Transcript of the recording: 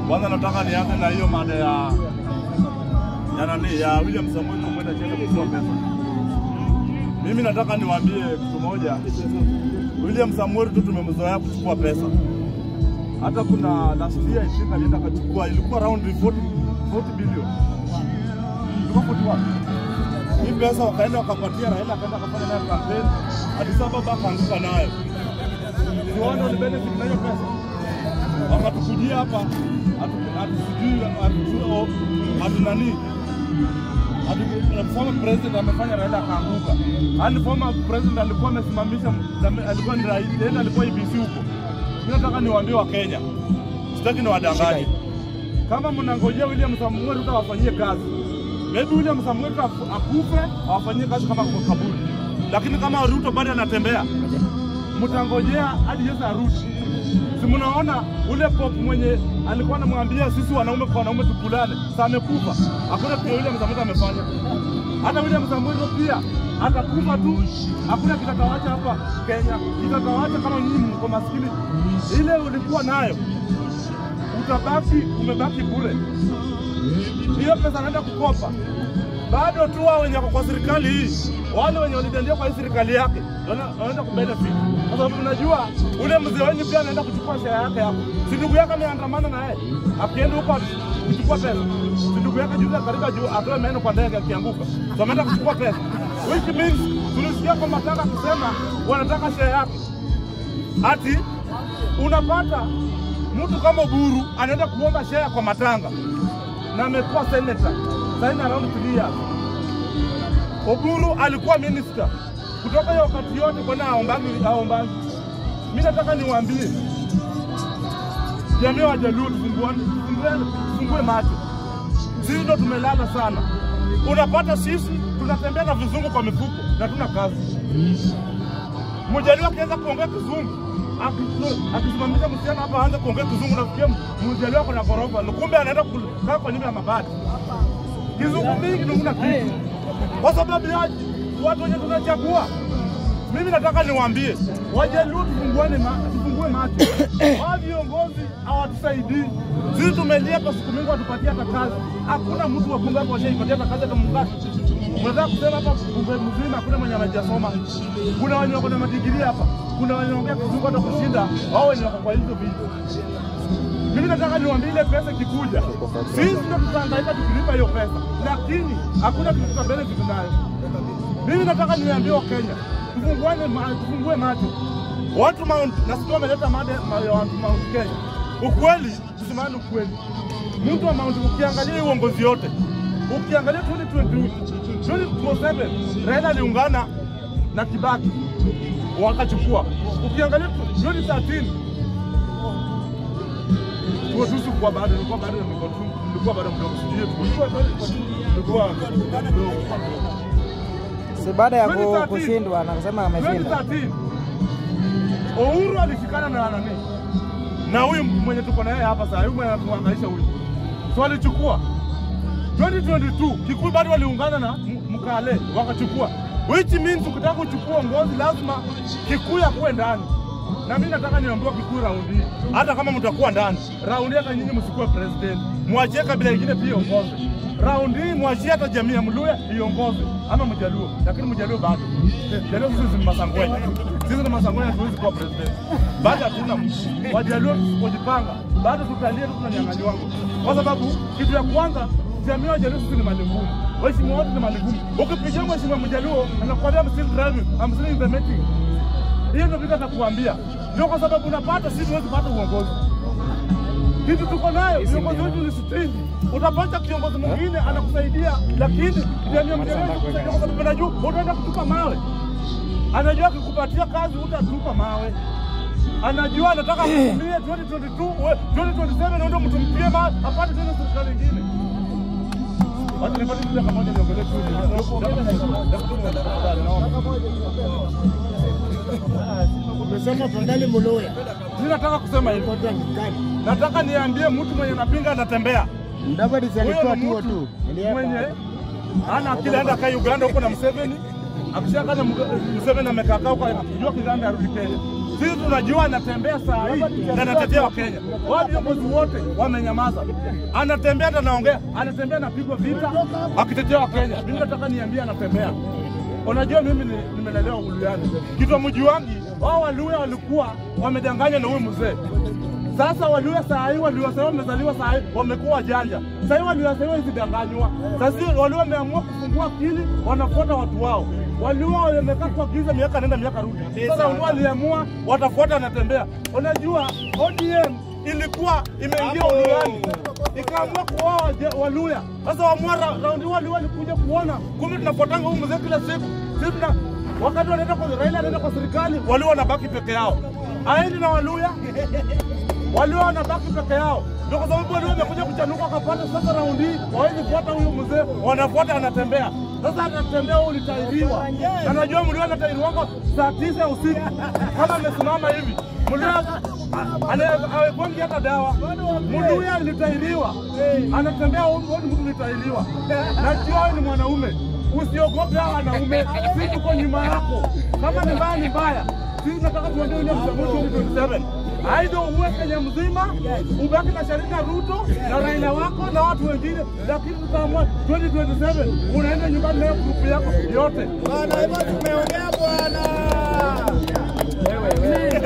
Kwanza nataka nianze na hiyo mada ya William Samoei kwenda chini kutoa pesa. Mimi nataka niwaambie kitu moja. William Samoei tu tumemzoea kuchukua pesa. Hata kuna last year ishika alienda kachukua, ilikuwa around 40 billion. Ilikuwa 41. Hii pesa wakaenda wakapatia Raila, akaenda akafanya nayo campaign, Addis Ababa akaanguka nayo. Tuone ni benefit na hiyo pesa. Wakatukujia hapa former president amefanya Raila akaanguka. Hadi former president alikuwa amesimamisha, alikuwa ni rais, tena alikuwa IBC huko. Mimi nataka niwaambie wa Kenya, sitaki niwadanganye. Kama mnangojea William Samoei Ruto awafanyie kazi, maybe William Samoei Ruto akufe awafanyie kazi kama kwa kaburi. Lakini kama Ruto bado anatembea, mtangojea hadi Yesu arudi. Si mnaona ule pop mwenye alikuwa anamwambia sisi wanaume kwa wanaume tukulane, sasa amekufa. Hakuna kitu William Samoei amefanya. Hata William Samoei pia atakufa tu. Hakuna kitakawacha hapa Kenya. Kitakawacha kama nyinyi mko maskini. Ile ulikuwa nayo utabaki umebaki bure. Hiyo pesa naenda kukopa. Bado tu wao wenye kwa serikali hii, wale wenye walidendia kwa serikali yake wanaenda kubenefit. Kwa sababu unajua ule mzee wenu pia anaenda kuchukua share yake hapo. Si ndugu yake ameandamana na yeye. Akienda huko kuchukua pesa. Si ndugu yake juzi karibu juu atoe maneno kwa ndege akianguka. So ameenda kuchukua pesa. Which means tulisikia kwa matanga kusema wanataka share yake. Ati unapata mtu kama Buru anaenda kuomba share kwa matanga. Na amekuwa senator. Sasa around 3 years. Oburu alikuwa minister. Kutoka hiyo wakati yote kwa aombangi. Mimi nataka niwaambie jamii wa Jaluo tufungue macho. Sisi ndo tumelala sana. Unapata sisi tunatembea na vizungu kwa mifuko na tuna kazi. Mjaluo akianza kuongea kizungu, akisimamisha msichana hapa aanze kuongea kizungu na kufikia Mjaluo ako na gorofa. Kumbe anaenda kukaa kwa nyumba ya mabati. Kizungu mingi ndio kuna kitu. Kwa sababu ya watu wenye tunachagua. Mimi nataka niwaambie, Wajaluo tufungue macho. Wa viongozi hawatusaidii. Sisi tumelia kwa siku mingi watupatie hata kazi. Hakuna mtu wa bunge hapo ashaipatia hata kazi hata mungati. Unataka kusema hapa bunge mzima hakuna mwenye anajisoma. Kuna wenye wako na madigiri hapa. Kuna wenye wanaongea kizungu hata kushinda wao wenye wako kwa hizo vitu. Mimi nataka niwaambie ile pesa kikuja. Sisi ndio tutahangaika tukilipa hiyo pesa. Lakini hakuna kitu cha benefit nayo. Mimi nataka niwaambie wa Kenya, tufungue macho. Watu nasikia wameleta mada ya watu Mount Kenya. Ukweli, tusimame ukweli. Mtu wa Mount ukiangalia uongozi yote. Ukiangalia 2027 Raila aliungana na Kibaki wakachukua. Ukiangalia 2013 tuwatusu kwa bado nilikuwa bado mdogo si baada ya kushindwa anasema ameshinda. Uhuru alishikana na nani? Na huyu mwenye tuko naye hapa sasa, huyu mwenye anaangaisha huyu. So alichukua 2022 Kikuyu bado waliungana na Mkale wakachukua. Which means ukitaka kuchukua uongozi lazima Kikuyu akuwe ndani. Na mimi nataka niambie Kikuyu raundi hii, hata kama mtakuwa ndani, raundi hata nyinyi msikuwe president. Muachie kabila nyingine pia iongoze. Raundi hii muachie hata jamii ya Mluya iongoze ama Mjaluo. Lakini Mjaluo bado. Jaluo sisi ni Masangwenya. Sisi ni Masangwenya tuwezi kuwa president. Bado hatuna Wajaluo kujipanga. Bado tutalia tunanyang'anywa. Kwa sababu kitu ya kwanza jamii ya Jaluo sisi ni malengumu. Waheshimiwa wote ni malengumu. Ukipigia mheshimiwa Mjaluo anakuambia I'm still driving, I'm still in the meeting. Hiyo ndio vita nakuambia. Ndio kwa sababu unapata sisi huwezi kupata uongozi. Kitu tuko nayo, viongozi wetu ni sitini. Utapata kiongozi mwingine anakusaidia, lakini jamii ya Mjaluo anakusaidia kwa sababu anajua utaenda kutupa mawe. Anajua akikupatia kazi utatupa mawe. Anajua anataka kutumia 2022, 2027 ndio mtumpie mawe, apate tena serikali nyingine. Watu nipate kile kama moja niongelee tu. Umesema Pangale Muluya. Mimi nataka kusema hivi. Nataka niambie mtu mwenye anapinga anatembea. Mudavadi alikuwa tu. Mwenye ana akili aenda kai Uganda huko na Museveni. Akishaka na Museveni amekaa huko, anajua Uganda arudi Kenya. Sisi tunajua anatembea saa hii na anatetea Wakenya. Wao viongozi wote wamenyamaza. Anatembea hata anaongea, anatembea anapigwa vita akitetea Wakenya. Mimi nataka niambie anatembea. Unajua mimi nimelelewa Uluyani. Kitu mjuangi, wao Waluya walikuwa wamedanganya na huyu mzee. Sasa Waluya saa hii Waluya wamezaliwa saa hii wamekuwa wajanja. Sasa hii Waluya sasa hizi sasa Waluya wameamua kufungua akili, wanafuata watu wao. Waluya wamekaa kwa giza miaka nenda miaka rudi. Sasa waliamua watafuata anatembea. Unajua ODM ilikuwa imeingia Uluyani. Ikaamua kuoa Waluya. Sasa waamua raundi Waluya walikuja kuona kumbe tunafuatanga huyu mzee kila siku. Sisi wakati wanaenda kwa Raila anaenda kwa serikali, Waluya wanabaki peke yao. Aendi na Waluya. Waluya wanabaki peke yao. Ndio kwa sababu Waluya wamekuja kuchanuka akapata sasa raundi hawezi kufuata huyo mzee, wanafuata anatembea. Sasa anatembea huyu litairiwa. Na najua Mluya anatairiwa saa 9 usiku. Kama amesimama hivi. Mluya anayegongi hata dawa. Mluya litairiwa. Anatembea huyu mtu litairiwa. Najua wewe ni mwanaume. Usiogope hawa wanaume. Sisi tuko nyuma yako. Kama ni mbaya ni mbaya. Sisi tunataka tuende ule mchaguzi 2027. Aido uwe Kenya mzima, ubaki na Sharika Ruto na Raila wako na watu wengine, lakini tutaamua 2027 unaenda nyumbani na grupu yako yote. Bwana, hivyo tumeongea bwana. Wewe.